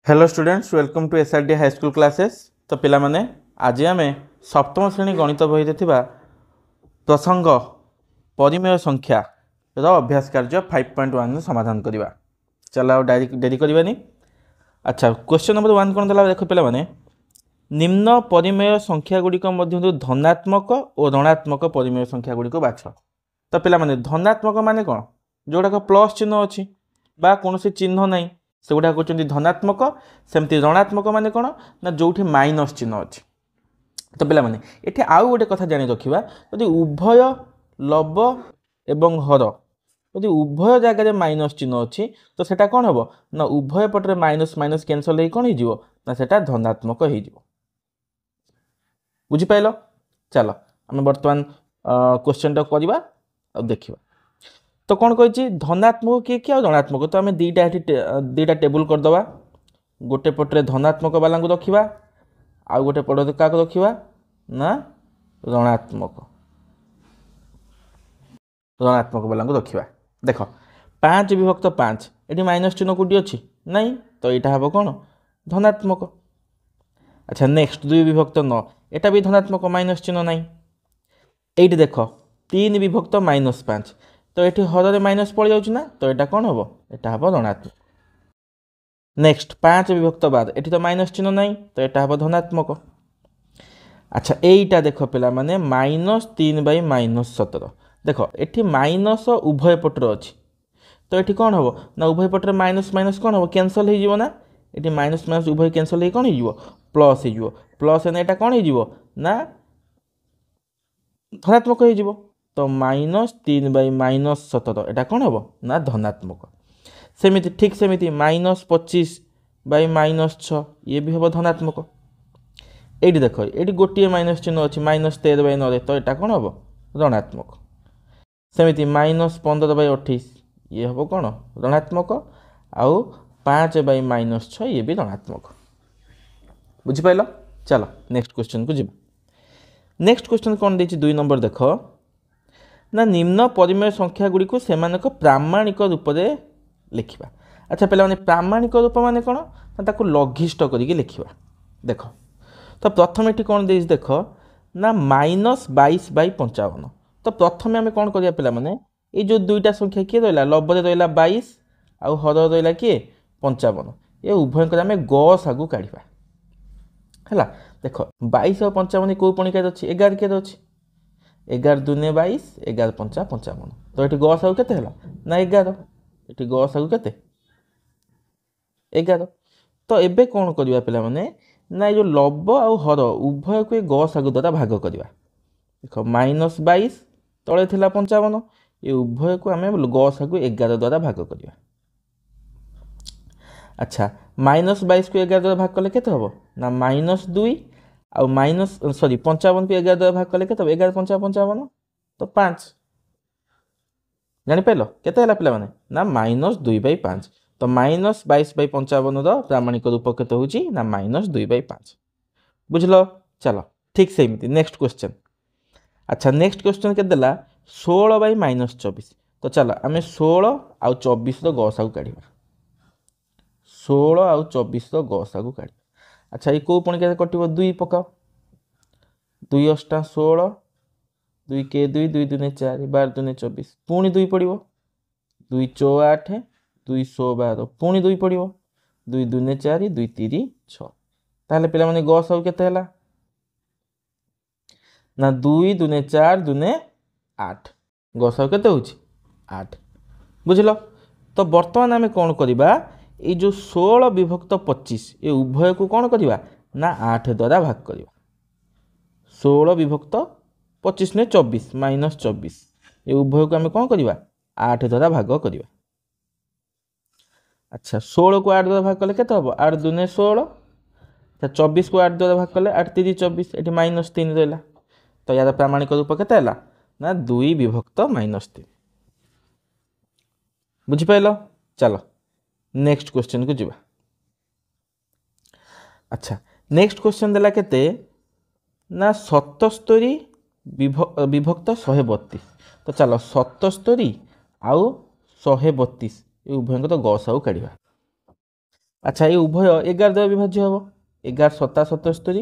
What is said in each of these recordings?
Hello students, welcome to SRD high school classes. तो पिला माने आज आम सप्तम श्रेणी गणित बही प्रसंग परिमेय संख्या अभ्यास कार्य 5.1 समाधान करवा। चलो डेरी करवानी। अच्छा, क्वेश्चन नंबर 1 कौन देला देख पिला माने, निम्न परिमेय संख्या गुड़िक मध्य धनात्मक और ऋणात्मक परिमेय संख्या गुड़िक बाछ। तो पिला माने धनात्मक माने कौन, जोड़ाक प्लस चिन्ह अच्छी बा कौन चिन्ह नहीं से गुड़ा कहते धनात्मक। सेमती ऋणात्मक माने कौन ना जो माइनस चिन्ह अच्छी। तो पिला माने एठी आउ गोटे कथा जानी रखिबा, यदि उभय लब एवं हर यदि उभय जगह माइनस चिन्ह अच्छी तो सेटा कौन हम ना उभय पटे माइनस माइनस कैंसल हो कौन हो ना सेटा धनात्मक हो। बुझिपाल? चलो आम बर्तमान क्वेश्चन टा करवा देखा। तो कौन कही धनात्मक किए कि ऋणात्मक, तो आम दीटा टेबुल करदे। गोटे पटे धनात्मक वाला रखा, आउ गोटे पटे क्या रखा ना ऋणात्मक वाला रखा। देख 5 विभक्त 5 ये माइनस चिन्ह कौटी अच्छी नहीं, तो यहाँ हम कौन धनात्मक। अच्छा नेक्स्ट 2 विभक्त 9 यहाँ भी धनात्मक माइनस चिन्ह नहीं। ये देख 3 विभक्त -5 तो ये हर माइनस पड़ जाऊँ, तो यहाँ कौन हम यहाँ हम ऋणात्मक। नेक्स्ट 5 विभक्त 12 ये तो माइनस चिन्ह नहीं, तो यहाँ हम धनात्मक। अच्छा यहीटा देख पिला माने -3/- 17 देख ये माइनस उभय पटर अच्छी, तो ये कौन हम ना उभय पटर माइनस माइनस कौन हम कैंसल हो ना। ये माइनस माइनस उभय कैंसल हो कौन हो प्लस हो, प्लस है यहाँ कौन हो ना धनात्मक हो। तो -3/- 17 यहाँ कौन हम ना धनात्मक। सेमिति ठीक सेमिति -25/- 6 भी हम धनात्मक। ये देख ये गोटे माइनस चिन्ह अच्छी -13/9 तो यहाँ कौन हम ऋणात्मक। सेमिति -15/28 ये हम कौन ऋणात्मक। आउ 5/- 6 ये भी ऋणात्मक। बुझिपाल? चलो नेक्स्ट क्वेश्चन को जी। नेक्स्ट क्वेश्चन कौन देछि 2 नंबर देख ना, निम्न परिमेय संख्या गुड़ी को सेमानक प्रामाणिक रूप से लिखा। अच्छा पे प्रामाणिक रूप माने कौन ना ताको लघिष्ठ करके लिखा। देख तो प्रथम ये कौन दे देख ना -22/55। तो प्रथम आम कौन करिया पिला माने ये जो दुईटा संख्या किए रहा लबरे रहा 22 आउ हर रहा किए 55, ये उभय आम गसागु काढ़ा है। देख 22 और 55 कौ पणिका अच्छी 11 के अच्छी 11 दूने 22 11 पंचा 55, तो ये गसागु केते हला ना 11, ये गसागु केते 11। तो एबे कौन करवा पिला माने ना ये जो लब आउ हर उभय को गसागु द्वारा भाग करवा। देख -22 तले थिला 55, ये उभय को आम गसागु 11 द्वारा भाग करवा। अच्छा -22 को 11 द्वारा भाग कले केते हबो ना -2 आउ -55 को 11 द्वारा भाग कले केते हबो 11 पंचा 55 तो 5। जानि पाइलो केते हला पिला माने ना -2/5। तो -22/55 प्रामाणिक रूप केते होची ना -2/5। बुझलो? चलो ठीक सेमिति नेक्स्ट क्वेश्चन। अच्छा नेक्स्ट क्वेश्चन के देला 16/- 24। तो चलो आम 16 आउ 24 गसागु काढ़ा। 16 आउ 24 गसागु काढ़ा। अच्छा ये कौ पणिका कटिबो 2 पकाओ, 2 × 16 2 के 2 2 दूने 4 12 दूने 24 पुणी 2 पड़ो 2 × 8 2 × 12 पुणी 2 पड़ो 2 दूने 4 2 3 6। ताहले पिला माने गसागु केते हला ना 2 दूने 4 दूने 8 गसागु केते होची 8। बुझलो? तो बर्तमान आम कौन करवा ये जो 16 विभक्त 25 ये उभय को कौन करवा ना 8 द्वारा भाग करवा। 16 विभक्त 25 ने 24 -24 ये उभय को आम कौन करवा 8 द्वारा भाग करवा। अच्छा 16 को 8 द्वारा भाग कले केते हबो 8 दूने 16। अच्छा 24 को 8 द्वारा भाग कले 8 3 24 ये -3 रहा। तो यार प्रामाणिक रूप केते हला ना 2 विभक्त -3। बुझिपाइल? चलो नेक्स्ट क्वेश्चन को जीवा। अच्छा नेक्स्ट क्वेश्चन देला केते ना 77 विभक्त 132। तो चलो 77 आउ 132 ये उभय तो गसागु काढ़ा। अच्छा ये उभय 11 द्वारा विभाज्य हम 11 7 77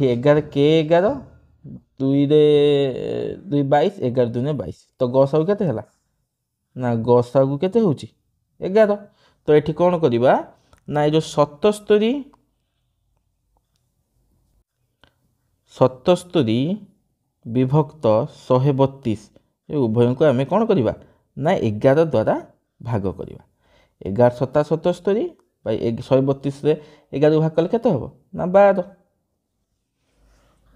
ये 11 के 11 2 रे 2 22 11 2 22 तो गसागु केते हला ना गसागु केते होची 11 तो ये कौन करवा ना ये जो 77 विभक्त 132 ये उभय को आम कौन करवा ना 11 द्वारा भाग करवा 11 7 77 भाई 132 रे 11 भाग कले केते हबो ना 12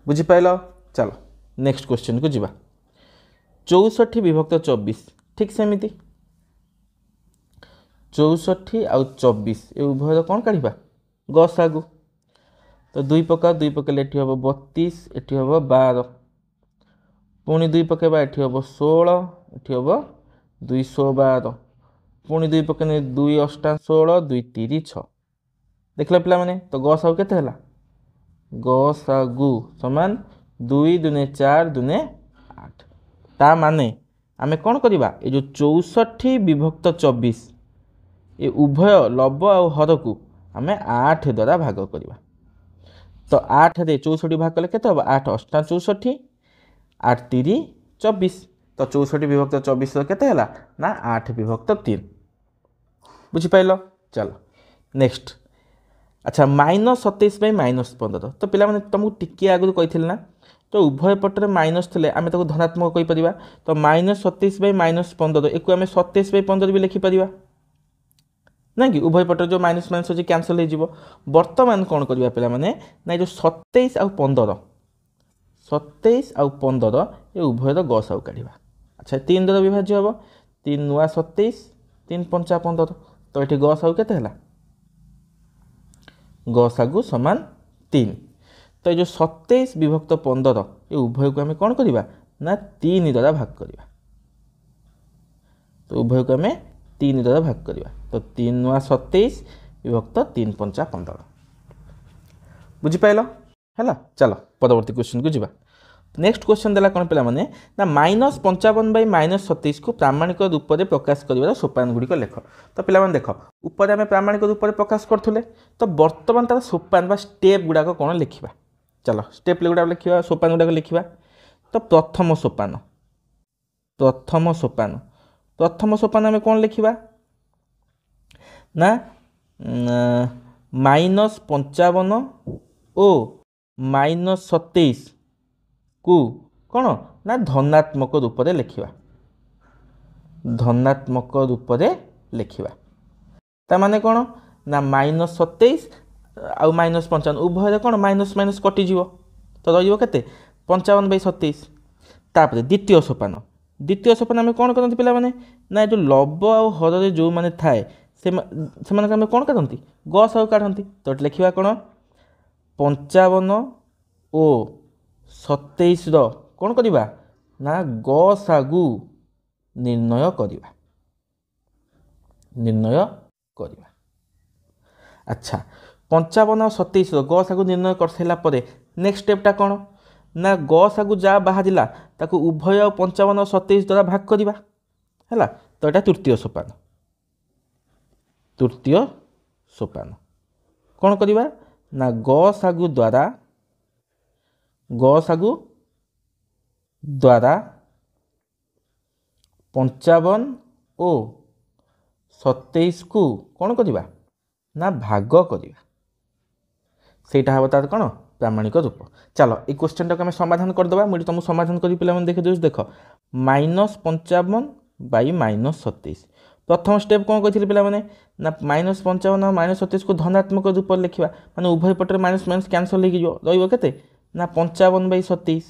बुझिपाइल। चलो नेक्स्ट क्वेश्चन को जीवा 64 विभक्त 24 ठीक सेमिति 64 आउ 24 ये उभय कौन काढ़ा गसागु तो दुई पकेले ये हम 32 ये हम 12 पुणी दुई पकेबा ये हम 16 ये हम 212 पुणी दुई पकेने 2 8 16 2 3 6 देख लो पे तो गसागु केते हला गसागु समान 2 दुने 4 दुने 8 ता माने आमे कौन करवा ये जो 64 विभक्त 24 ये उभय लब आ हर को आम 8 द्वारा भाग करवा तो 8 रे 64 भाग कले केते हम 8 8 64 8 3 24 तो 64 विभक्त 24 केते हला ना 8 विभक्त 3 बुझिपाइल। चलो नेक्स्ट अच्छा -27 -15 तो पिला माने तुमको टिके आगु कही ना तो उभय पटर माइनस थे आम धनात्मक कहीपर तो -27 -15 एक आम 27/15 भी लिखिपर ना कि उभय पटर जो माइनस माइनस अच्छे कैनसल हो बर्तमान कौन करवा पे ना जो 27 आउ 15 27 आउ 15 ये उभयर गसागु काढ़ा अच्छा 3 द्वारा विभाज्य हम 3 नुआ 27 3 5 15 तो ये गसागु केते हला गसागु समान 3 तो ये जो 27 विभक्त 15 ये उभय को आम कौन करवा ना 3 द्वारा भाग करवा तो उभय को आम 3 द्वारा भाग करवा तो 3 नुआ 27 विभक्त 3 5 15 बुझिपाइल है। चलो परवर्ती क्वेश्चन को जीवा नेक्स्ट क्वेश्चन देला कौन पे ना -55 -27 को प्रामाणिक रूप में प्रकाश कर सोपान गुड़िक लेख तो पे देख ऊपर आम प्रामाणिक रूप में प्रकाश करूँ तो बर्तमान तार सोपान स्टेप गुड़ाक कौन लिखा चलो स्टेप गुड़ा लिखा सोपान गुड़ाक लिखा तो प्रथम सोपान आम कौन लिखा ना -55 और -27 को कौन ना धनात्मक रूप में लिखा धनात्मक रूप में लिखा ता माने कौन ना -27 आउ -55 उभय कौन माइनस माइनस कटिज तो रही 55/27 तापर द्वितीय सोपान आम कौन करते पिला माने ना जो लब आ हर जो मैंने थाए से आम कौन काटती गसागु काटती तो लिखा कौन 55 और 27 कौन करवा ना गसागु निर्णय करवा अच्छा 55 और 27 गसागु निर्णय कर सारा नेक्स्ट स्टेपटा कौन ना गसागु जहाँ बाहर ताकू उभय 55 और 27 द्वारा भाग करवा है तो यहाँ तृतीय सोपान कौन करवा ना गसागु द्वारा 55 और 27 को कौन करवा ना भाग करवा सेटा हम तार कौन प्रामाणिक रूप। चलो ये क्वेश्चन टाक आम समाधान करदे मुझे तुमको समाधान कर पे देखे दूस देख -55 / -27 प्रथम स्टेप कौन कही पे ना -55 और -27 को धनात्मक रूप में लिखा माने उभय पटर माइनस माइनस कैनसल हो रही ना 55/27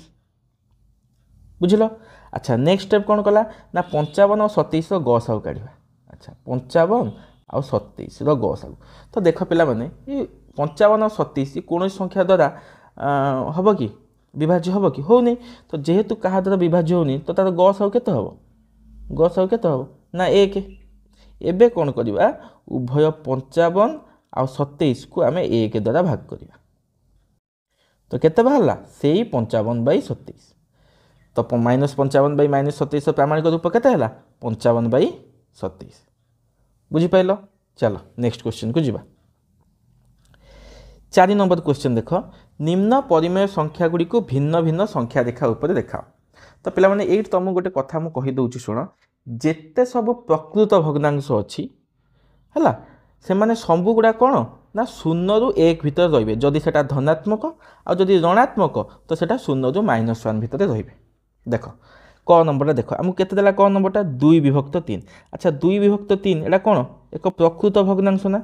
बुझल। अच्छा नेक्स्ट स्टेप कौन कला ना 55 और 27 गसागु काढ़ा अच्छा 55 आउ 27 गसागु तो देख पिला माने 55 और 27 कौन संख्या द्वारा हम कि विभाज्य हम कि हो नहीं तो जेहेतु क्या द्वारा विभाज्य होनी तो तार गसागु केते हम ना 1 एबे कौन करवा उभय 55 आउ 27 को आम 1 द्वारा भाग करवा तो केते बाहरला से 55/27 तो -55 / -27 प्रामाणिक रूप केते हला 55/27 बुझिपाइल। चलो नेक्स्ट क्वेश्चन को जीवा चारि नंबर क्वेश्चन देख निम्न परिमेय संख्या गुड़ी को भिन्न भिन्न संख्या रेखा उपर देखाओ। तो पिला माने एई तुमको गोटे कथा मु कहि दउची सुन जेते सब प्रकृत भग्नांश अछि हला से माने सबु गुड़ा कौन ना 0 रु 1 भितर रहिबे जदि सेटा धनात्मक आ जदि ऋणात्मक तो सेटा 0 रु -1 भितर रहिबे। देख क नंबर देख आमको केते देला क नंबरटा 2 विभक्त 3। अच्छा 2 विभक्त 3 एटा कौन एक प्रकृत भग्नांश ना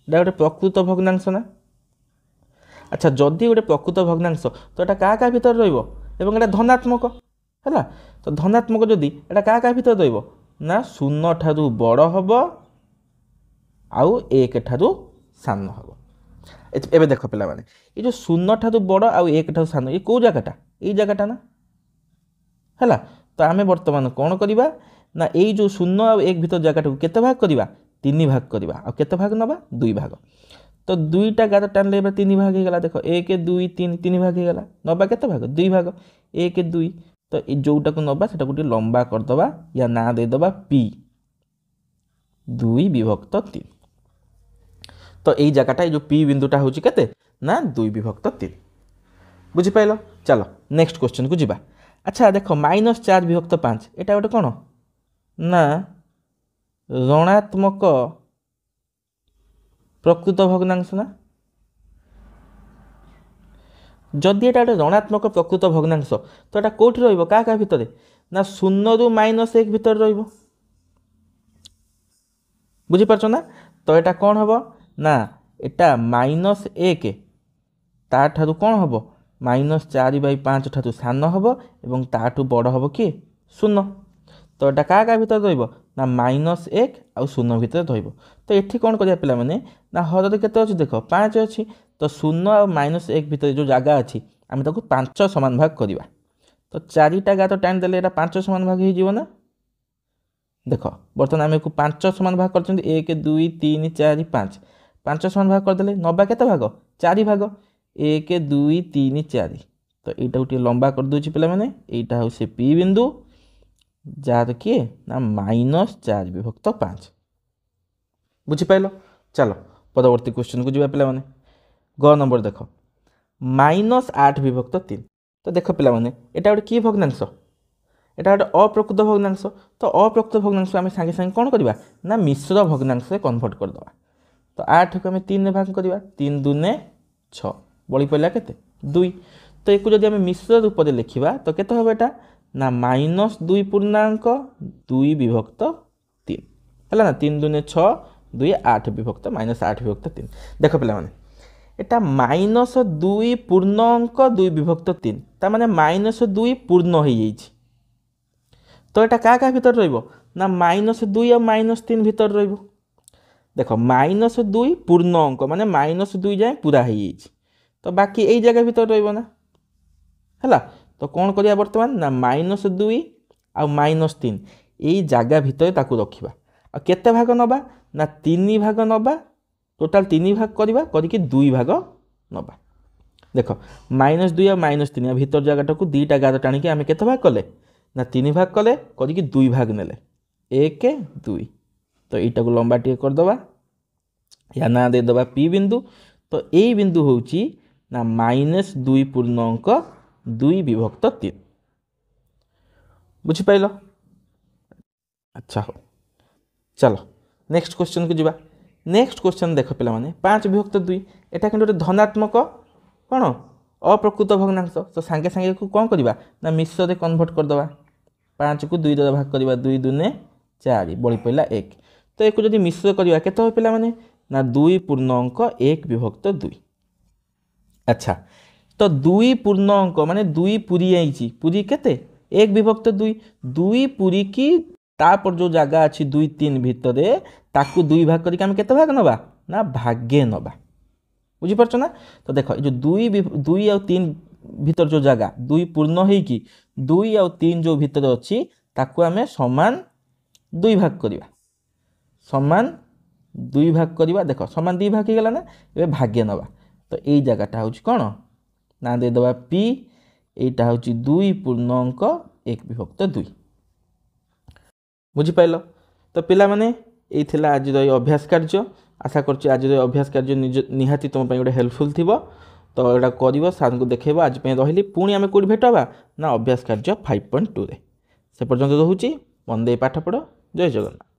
एटा गोटे प्रकृत भग्नांश ना। अच्छा जदि गोटे प्रकृत भग्नांश तो एटा का भितर रहिबो एवं एटा धनात्मक है तो धनात्मक जदि एटा का भितर रहिबो ना 0 ठारू बड़ हबो आउ 1 ठारू सान हबो। एबे देख पिला माने ये जो 0 ठारू बड़ आउ 1 ठारू सान ये को जगहटा ये जगहटा ना है तो आम बर्तमान कौन करवा ना यही जो 0 आउ 1 भितर जगह केते भाग करवा 3 भाग करवा आ केते भाग नबा 2 भाग। तो 2टा गार टाणले 3 भाग हो गला देख 1 2 3 3 भाग हो गला नबा केते भाग 2 भाग 1 2 तो जोटा को नबा सेटा गोटे लंबा करदबा या ना दे दबा p 2 विभक्त 3। तो यही जगहटा जो p बिंदुटा होची केते ना 2 विभक्त 3 बुझी पाइलो। चलो नेक्स्ट क्वेश्चन को जीवा। अच्छा देख -4 विभक्त 5 एटा गोटे कौन ना ऋणात्मक प्रकृत भग्नांश ना जदि एटा गोटे ऋणात्मक प्रकृत भग्नांश तो एटा कोठी रहिबो का भितर ना 0 रु -1 भितर रहिबो बुझी पारछो ना। तो एटा कौन हबो ना एटा -1 ता ठारू कौन हबो -4/5 ठारू सान हबो एवं ताठू बड़ हबो कि 0। तो एटा का भितर रहिबो ना -1 आउ 0 भितर रहिबो। तो एठी कौन करिया पिला माने ना हरदे केते अछि देख 5 अछि तो 0 आउ -1 भितर जो जगह अछि आमे ताको 5 समान भाग करिवा। तो 4टा गात टाइम देले एटा 5 समान भाग हे जीवो ना देख बर्तमान आमे को 5 समान भाग करछन 1 2 3 4 5 5 समान भाग कर देले नबा केते भाग 4 भाग 1 2 3 4। तो एटा गोटे लंबा कर दूची पिला माने एटा हो से p बिंदु जार किए ना -4 विभक्त 5 बुझी पाइलो। चलो परवर्ती क्वेश्चन को जीवा पिला माने ग नंबर देख -8 विभक्त 3। तो देख पिला माने एटा गोटे की भग्नांश एटा गोटे अप्रकृत भग्नांश। तो अप्रकृत भग्नांश आम सांगे सांगे कौन करवा ना मिश्र भग्नांश कन्वर्ट करदे। तो 8 को आम 3 रे भाग करवा 3 दूने 6 बड़ी पड़ा केते 2। तो एक जदि आम मिश्र रूप में लिखा तो केते हम एटा ना -2 पूर्णांक 2 विभक्त 3 है ना 3 दूने 6 2 8 विभक्त -8 विभक्त 3। देख पिला माने एटा -2 पूर्णांक 2 विभक्त 3 ता माने -2 पूर्ण हो जाइछि। तो एटा का भितर रहिबो ना -2 और -3 भितर रहिबो। देख -2 पूर्ण अंक माने -2 जाए पूरा हो जाइछि तो बाकी यही जगह भितर रहिबो ना है। तो कौन करिया वर्तमान ना -2 आ -3 यही जगह भितर ताकू रखिबा आ केते भाग नबा ना 3 भाग नबा टोटाल 3 भाग करबा करके 2 भाग नबा। देख -2 आ -3 या भितर जगहटा को 2टा गार टाणी आम केते भाग कले ना 3 भाग कले करके 2 भाग नेले 1 2। तो यीटा को लंबा टे करदबा या ना दे दबा p बिंदु। तो यही बिंदु होची ना -2 पूर्णांक 2 विभक्त 3 बुझी पाइलो। अच्छा हो चलो नेक्स्ट क्वेश्चन को जीवा। नेक्स्ट क्वेश्चन देख पिला माने 5 विभक्त 2 एटा किंतु गोटे धनात्मक कौन अप्रकृत भग्नांश। तो सांगे सांगे को कौन करवा ना मिश्र रे कन्वर्ट करदबा 5 को 2 द्वारा भाग करवा 2 दूने 4 बड़ी पड़ा 1। तो एक जदि मिश्र करवा केते हो पिला माने ना 2 पूर्णांक 1 विभक्त 2। अच्छा तो 2 पूर्णांक माने 2 पूरी आईची पूरी केते 1 विभक्त 2 2 पूरी की तापर जो जगह अच्छी 2 3 भितर ताकू 2 भाग करके आम केते भाग नबा ना भागे नबा बुझी पारछ ना। तो देख जो 2 आ 3 भितर जो जगह 2 पूर्ण है कि 2 आ 3 जो भितर अच्छी ताकू आम समान 2 भाग करवा समान 2 भाग करवा। देख समान 2 भाग हो गला ना ए भाग्य नबा। तो यही जगहटा हूँ कौन ना दे दबा p एटा हूँ 2 पूर्णांक 1 विभक्त 2 बुझी पाइल। तो पिला माने एई थिला आज अभ्यास कार्य आशा करुच्ची आज अभ्यास कार्य निहाती तुम गोटे हेल्पफुल थी तो यहाँ कर सार को देखेब आज रही पुणी आम कौट भेट हाँ ना अभ्यास कार्य 5.2 से पर्यटन रोचे मन दे पाठ पढ़ जय जगन्नाथ।